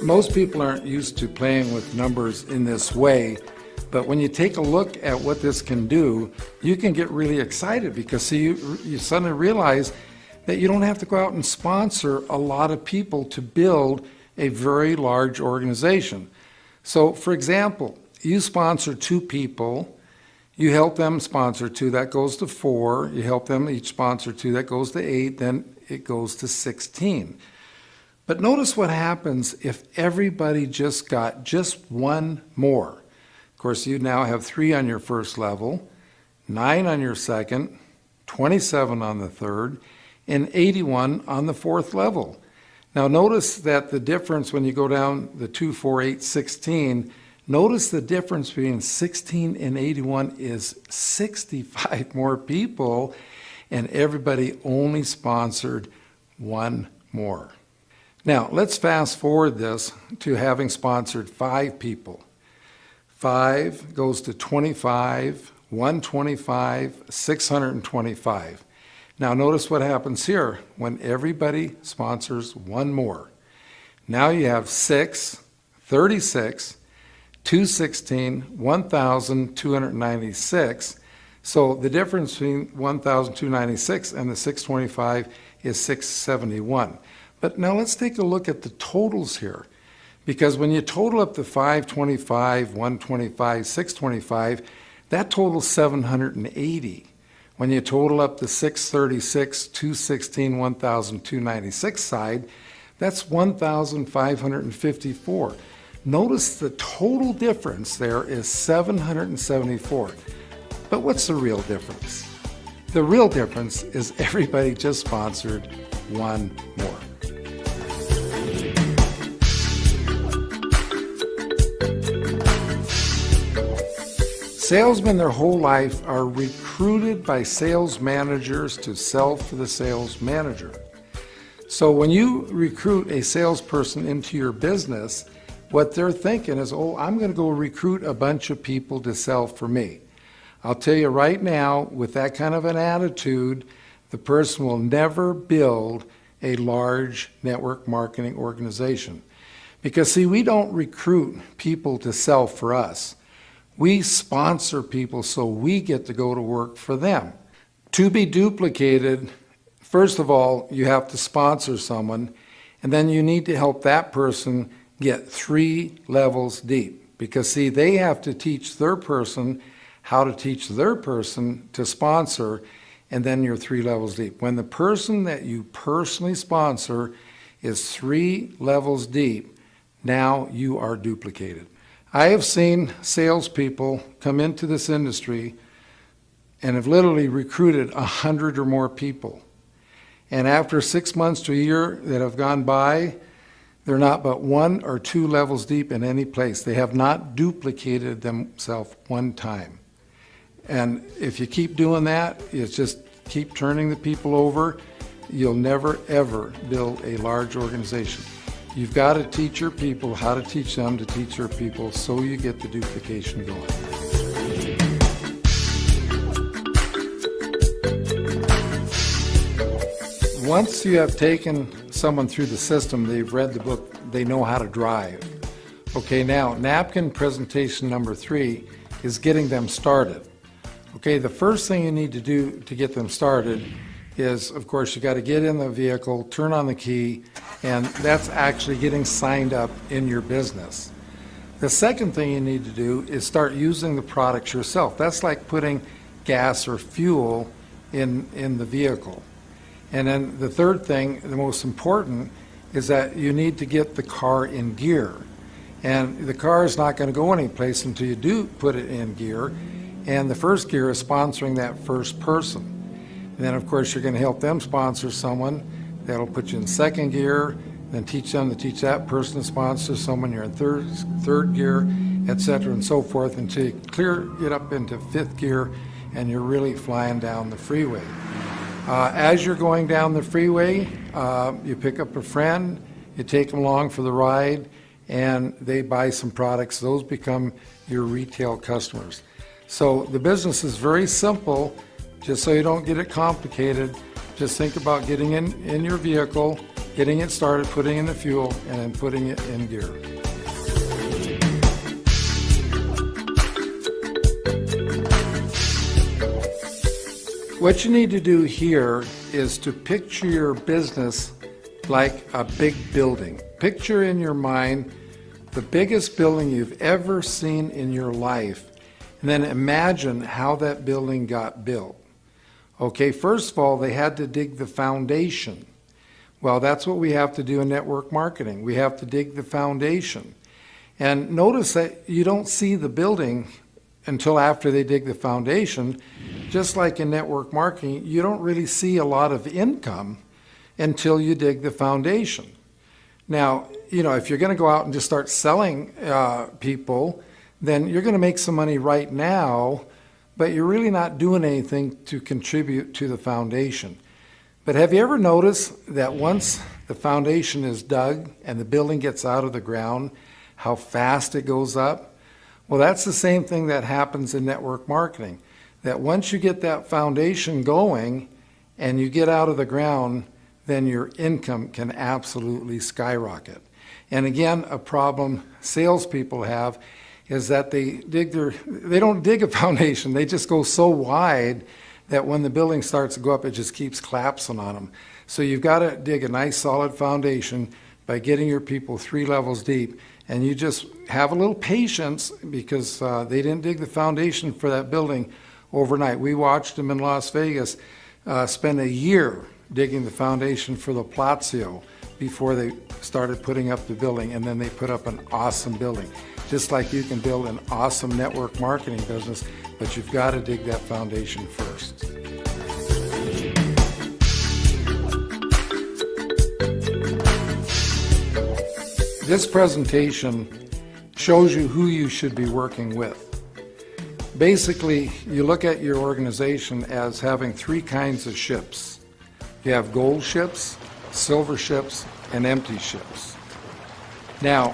Most people aren't used to playing with numbers in this way, but when you take a look at what this can do, you can get really excited because see, you suddenly realize that you don't have to go out and sponsor a lot of people to build a very large organization. So for example, you sponsor 2 people, you help them sponsor 2, that goes to 4, you help them each sponsor 2, that goes to 8, then it goes to 16. But notice what happens if everybody just got just 1 more. Of course, you now have 3 on your first level, 9 on your second, 27 on the third, and 81 on the 4th level. Now notice that the difference when you go down the 2, 4, 8, 16, notice the difference between 16 and 81 is 65 more people, and everybody only sponsored 1 more. Now let's fast forward this to having sponsored 5 people. 5 goes to 25, 125, 625. Now notice what happens here when everybody sponsors 1 more. Now you have 6, 36, 216, 1,296. So the difference between 1,296 and the 625 is 671. But now let's take a look at the totals here. Because when you total up the 525, 125, 625, that totals 780. When you total up the 636, 216, 1,296 side, that's 1,554. Notice the total difference there is 774. But what's the real difference? The real difference is everybody just sponsored 1 more. Salesmen their whole life are recruited by sales managers to sell for the sales manager. So when you recruit a salesperson into your business, what they're thinking is, oh, I'm going to go recruit a bunch of people to sell for me. I'll tell you right now, with that kind of an attitude, the person will never build a large network marketing organization. Because see, we don't recruit people to sell for us. We sponsor people so we get to go to work for them. To be duplicated, first of all, you have to sponsor someone, and then you need to help that person get 3 levels deep. Because see, they have to teach their person how to teach their person to sponsor, and then you're 3 levels deep. When the person that you personally sponsor is 3 levels deep, now you are duplicated. I have seen salespeople come into this industry and have literally recruited 100 or more people. And after 6 months to a year that have gone by, they're not but 1 or 2 levels deep in any place. They have not duplicated themselves 1 time. And if you keep doing that, it's just keep turning the people over, you'll never ever build a large organization. You've got to teach your people how to teach them to teach their people so you get the duplication going. Once you have taken someone through the system, they've read the book, they know how to drive. Okay, now napkin presentation number 3 is getting them started. Okay, the first thing you need to do to get them started is, of course, you got to get in the vehicle, turn on the key, and that's actually getting signed up in your business. The second thing you need to do is start using the products yourself. That's like putting gas or fuel in the vehicle. And then the third thing, the most important, is that you need to get the car in gear. And the car is not going to go anyplace until you do put it in gear. And the first gear is sponsoring that first person. And then, of course, you're going to help them sponsor someone. That'll put you in second gear, then teach them to teach that person to sponsor someone. You're in third gear, etc., and so forth, until you get up into 5th gear, and you're really flying down the freeway. As you're going down the freeway, you pick up a friend, you take them along for the ride, and they buy some products. Those become your retail customers. So the business is very simple. Just so you don't get it complicated, Just think about getting in your vehicle, getting it started, putting in the fuel, and then putting it in gear. What you need to do here is to picture your business like a big building. Picture in your mind the biggest building you've ever seen in your life, and then imagine how that building got built. Okay, first of all, they had to dig the foundation. Well, that's what we have to do in network marketing. We have to dig the foundation. And notice that you don't see the building until after they dig the foundation. Just like in network marketing, you don't really see a lot of income until you dig the foundation. Now, if you're going to go out and just start selling people, then you're going to make some money right now, but you're really not doing anything to contribute to the foundation. But have you ever noticed that once the foundation is dug and the building gets out of the ground, how fast it goes up? Well, that's the same thing that happens in network marketing. That once you get that foundation going and you get out of the ground, then your income can absolutely skyrocket. And again, a problem salespeople have is that they don't dig a foundation. They just go so wide that when the building starts to go up, it just keeps collapsing on them. So you've got to dig a nice solid foundation by getting your people 3 levels deep. And you just have a little patience because they didn't dig the foundation for that building overnight. We watched them in Las Vegas spend a year digging the foundation for the Palazzo before they started putting up the building, and then they put up an awesome building. Just like you can build an awesome network marketing business, but you've got to dig that foundation first. This presentation shows you who you should be working with. Basically, you look at your organization as having 3 kinds of ships. You have gold ships, silver ships, and empty ships. Now,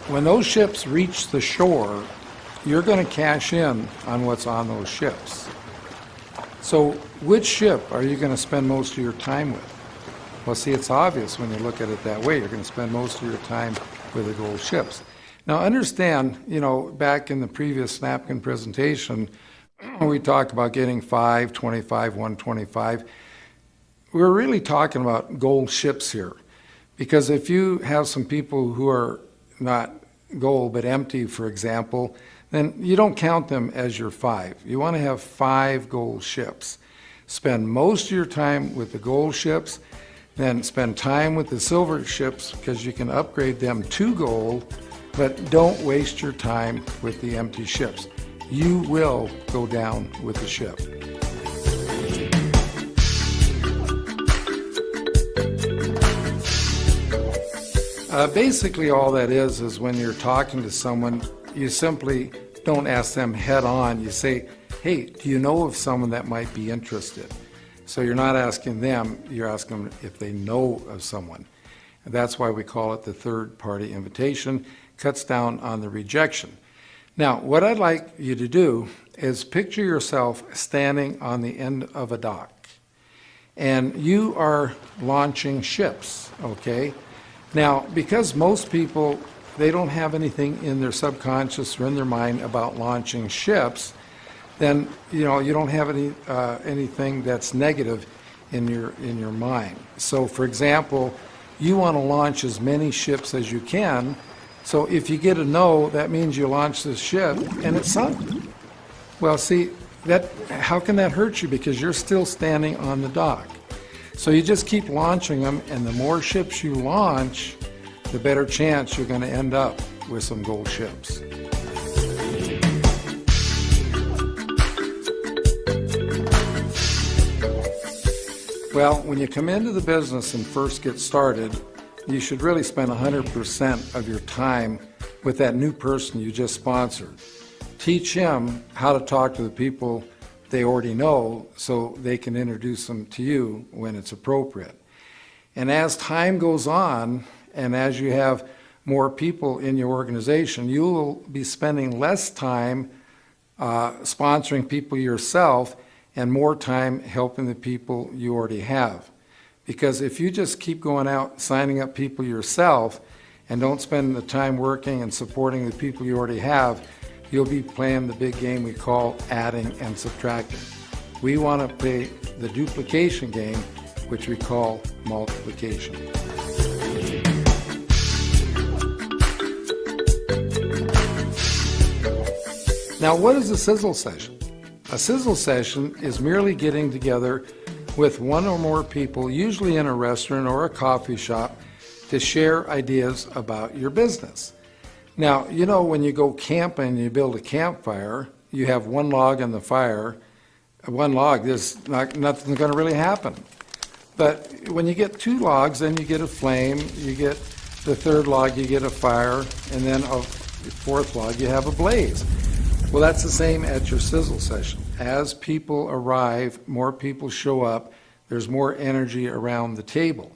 when those ships reach the shore, you're going to cash in on what's on those ships. So which ship are you going to spend most of your time with? Well, see, it's obvious when you look at it that way. You're going to spend most of your time with the gold ships. Now understand, back in the previous napkin presentation, we talked about getting 5, 25, 125. We're really talking about gold ships here. Because if you have some people who are not gold but empty, for example, then you don't count them as your 5. You want to have 5 gold ships. Spend most of your time with the gold ships, then spend time with the silver ships because you can upgrade them to gold, but don't waste your time with the empty ships. You will go down with the ship. Basically all that is when you're talking to someone, you simply don't ask them head on. You say, hey, do you know of someone that might be interested? So you're not asking them, you're asking them if they know of someone. And that's why we call it the third-party invitation. Cuts down on the rejection. Now, what I'd like you to do is picture yourself standing on the end of a dock. And you are launching ships, okay? Now, because most people, they don't have anything in their subconscious or in their mind about launching ships, then you don't have anything that's negative in your mind. So, for example, you want to launch as many ships as you can. So if you get a no, that means you launch this ship and it's sunk. Well, see, how can that hurt you? Because you're still standing on the dock. So you just keep launching them, and the more ships you launch, the better chance you're going to end up with some gold ships. Well, when you come into the business and first get started, you should really spend 100% of your time with that new person you just sponsored. Teach him how to talk to the people they already know so they can introduce them to you when it's appropriate. And as time goes on, and as you have more people in your organization, you will be spending less time sponsoring people yourself, and more time helping the people you already have. Because if you just keep going out signing up people yourself and don't spend the time working and supporting the people you already have, you'll be playing the big game we call adding and subtracting. We want to play the duplication game, which we call multiplication. Now, what is a sizzle session? A sizzle session is merely getting together with one or more people, usually in a restaurant or a coffee shop, to share ideas about your business. Now, you know, when you go camping and you build a campfire, you have one log on the fire. One log, nothing's going to really happen. But when you get two logs, then you get a flame, you get the third log, you get a fire, and then a fourth log, you have a blaze. Well, that's the same at your sizzle session. As people arrive, more people show up, there's more energy around the table.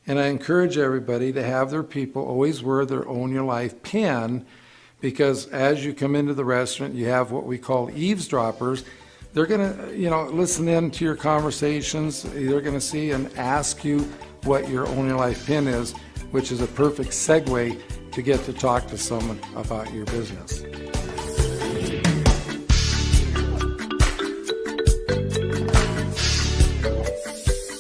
And I encourage everybody to have their people always wear their Own Your Life pin, because as you come into the restaurant, you have what we call eavesdroppers. They're going to, listen in to your conversations. They're going to see and ask you what your Own Your Life pin is, which is a perfect segue to get to talk to someone about your business.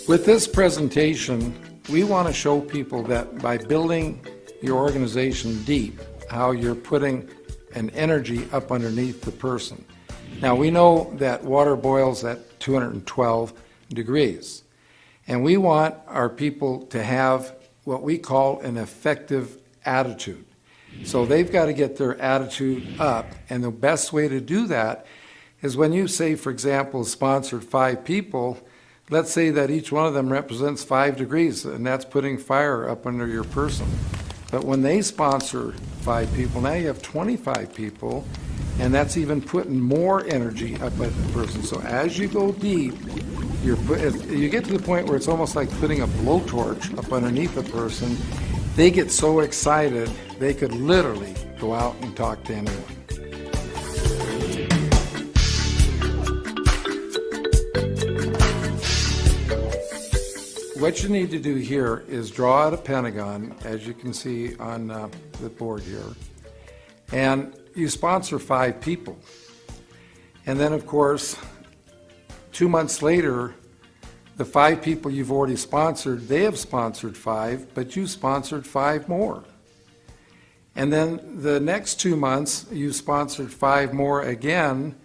With this presentation, we want to show people that by building your organization deep, how you're putting an energy up underneath the person. Now, we know that water boils at 212 degrees, and we want our people to have what we call an effective attitude. So they've got to get their attitude up, and the best way to do that is when you say, for example, sponsored 5 people, let's say that each one of them represents 5 degrees, and that's putting fire up under your person. But when they sponsor 5 people, now you have 25 people, and that's even putting more energy up at the person. So as you go deep, you get to the point where it's almost like putting a blowtorch up underneath a person. They get so excited, they could literally go out and talk to anyone. What you need to do here is draw out a pentagon, as you can see on the board here, and you sponsor 5 people. And then, of course, 2 months later, the 5 people you've already sponsored, they have sponsored 5, but you sponsored 5 more. And then the next 2 months, you sponsored 5 more again,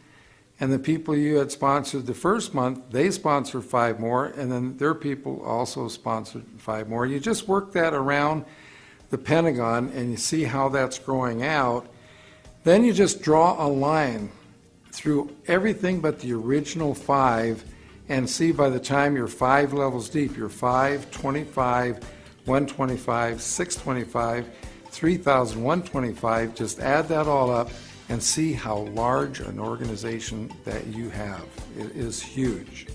and the people you had sponsored the first month, they sponsored 5 more, and then their people also sponsored 5 more. You just work that around the pentagon, and you see how that's growing out. Then you just draw a line through everything but the original 5, and see by the time you're 5 levels deep, you're 5, 25, 125, 625, 3,125, just add that all up and see how large an organization that you have. It is huge.